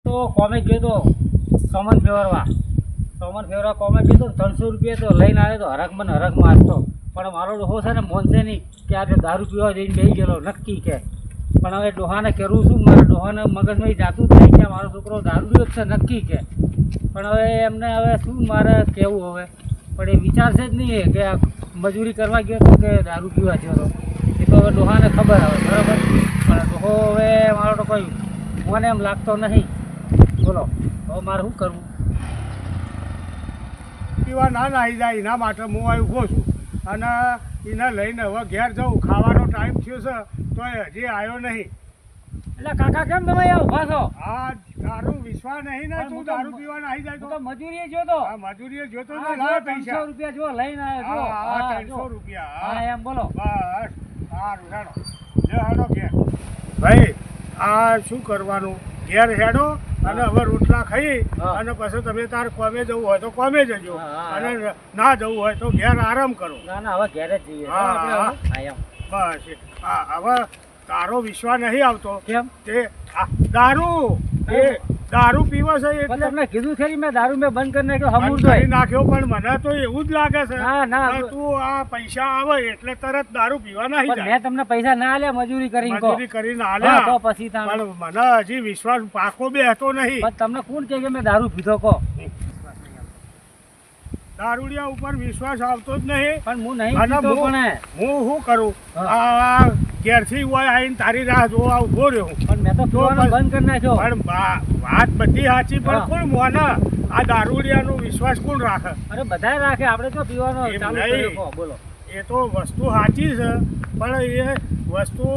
તો કોમે ગયો તો સોમન ફેવરવા કોમે ગયો તો 300 રૂપિયા તો લઈને આવ્યો તો હરકમાં આપતો. પણ મારો ડોહો છે ને મોનશે નહીં કે આજે દારૂ પીવા જઈને બેસી ગયેલો નક્કી કે. પણ હવે ડોહાને કરું છું, મારા ડોહાને મગજમાં જાતું જ નહીં કે મારો છોકરો દારૂ પીવો છે નક્કી કે. પણ હવે એમને હવે શું મારે કહેવું હવે, પણ એ વિચારશે જ નહીં કે મજૂરી કરવા ગયો હતો કે દારૂ પીવા ગયો હતો. એ તો હવે ડોહાને ખબર આવે બરાબર. પણ ડોહો હવે મારો તો કોઈ મને એમ લાગતો નહીં. બોલો હવે મારે શું કરવું? પીવા ના નાહી જાય એના માટે હું અહીં ઊભો છું અને એને લઈને હવે ઘેર જાઉં. ખાવાનો ટાઈમ થયો છે તો હજી આવ્યો નહીં. એટલે કાકા કેમ તમે અહીંયા ઊભા છો? આ તારું વિશ્વાસ નહીં ને તું દારૂ પીવા નાહી જાય હું તો? તો મજૂરીએ જોતો. આ મજૂરીએ જોતો હા, ને લાવે 300 પૈસા. રૂપિયા જો લઈને આવ્યો. હા, જો. હા, હા, 300 જો. રૂપિયા. હા એમ બોલો. બસ સારું હેડો. લે હેડો ઘેર. ભાઈ આ શું કરવાનું? ઘેર હેડો અને હવે રોટલા ખાઈ હા. અને પછી તમે તાર કોમે જવું હોય તો કોમે જજો હા, હા. અને ના જવું હોય તો ઘેર આરામ કરો. ના ના હવે ઘેરે જ જઈએ. હા, આપણે હા. હવે. હા, એમ. બસ હા, હવે તારો વિશ્વાસ નહીં આવતો કેમ? તે દારૂ એ દારૂ પીવો છે પણ એટલે તમને કીધું ખરી મેં દારૂ મેં બંધ કરી નાખ્યો હમુર બંધ કરી નાખ્યો, પણ મને તો એવું જ લાગે છે ના, ના. કે તું આ પૈસા આવે એટલે તરત દારૂ પીવા નહીં પણ જાય. મેં તમને પૈસા ના આલ્યા મજૂરી કરીને કહો. મજૂરી કરીને હા, આલ્યા તો પછી તમે પણ મને હજી વિશ્વાસ પાકો બેસતો નહીં. પણ તમને કોણ કહે કે મેં દારૂ પીધો કહો? દારૂડિયા ઉપર વિશ્વાસ આવતો જ નહીં. પણ હું નહીં અને પીધો હું પણ શું કરું? હા. આ ઘેરથી હોય આવીને તારી રાહ જોવા ઉભો રહ્યો હું. પણ મેં તો પીવાનું બસ. બંધ કરી નાખ્યો. પણ વાત બધી સાચી, પણ હા. કોણ મોને આ દારૂડિયાનો વિશ્વાસ કોણ રાખે? અરે બધાય રાખે, આપણે તો પીવાનો એમ ચાલુ નહીં. કર્યો કહો. બોલો. એ તો વસ્તુ સાચી છે, પણ એ વસ્તુ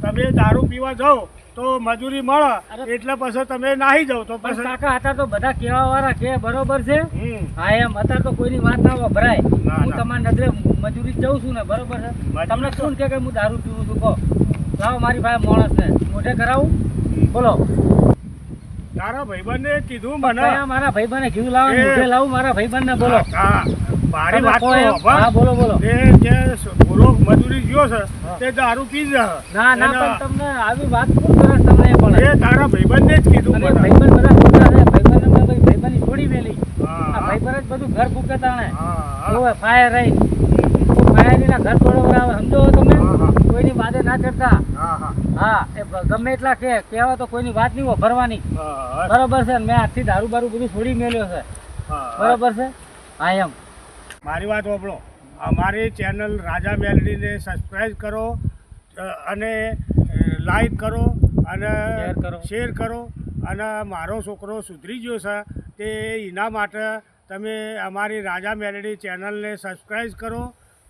તમે દારૂ પીવા જાઓ તો મજૂરી મળે અરે. એટલે પછી તમે નાહી જાઓ તો પણ પછી કાકા હતા તો બધા કહેવા વાળા કે બરોબર છે. હમ. હા એમ અત્યારે તો કોઈની વાત ના વભરાય. ના, હું ના. તમારી નજરે મજૂરી જ જઉં છું ને બરોબર છે. મજૂરી તમને તો- કોણ કે હું દારૂ પીવું છું કહો? લાવો મારી પાસે માણસ ને મોઢે કરાવું. બોલો. તારા ભાઈબંધે કીધું મને. કયા મારા ભાઈબંધને કીધું લાવો એ- મોઢે લાવું મારા ભાઈબંધને બોલો. હા, મારી તમે વાત કહો તો એમ. સાંભળ. હા બોલો બોલો. તે જે પૂરો મજૂરી ગયો છે હા. તે દારૂ પી જ ના ના એના- પણ તમને આવી વાત કોણ કરે છે તમને પણ? એ તારા ભાઈબંધે જ કીધું અને મને. ભાઈબંધ બધા ખોટા છે. ભાઈબંધને મેં ભાઈ ભાઈબંધની છોડી મેલી. હા, આ ભાઈબંધ જ બધું ઘર ફૂકે તાણે. હા, હા. ઓવે ફાયર રહી. ફાયરની ઘર તોડો આવે સમજો તમે? હા, હા. કોઈની વાદે ના ચડતા. હા, હા. હા એ ગમે એટલા કહેવા તો કોઈની વાત નહીં ભરવાની. હા, બરોબર છે ને મેં આજથી દારૂ બારૂ બધું છોડી મેલ્યો છે. હા. બરોબર છે. હા એમ. મારી વાત સાંભળો. અમારી ચેનલ રાજા મેલડીને સબસ્ક્રાઈબ કરો અને લાઈક કરો અને શેર કરો. શેર કરો અને મારો છોકરો સુધરી ગયો છે તે એના માટે તમે અમારી રાજા મેલડી ચેનલને સબસ્ક્રાઈબ કરો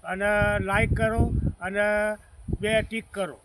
અને લાઈક કરો અને 2 ટીક કરો.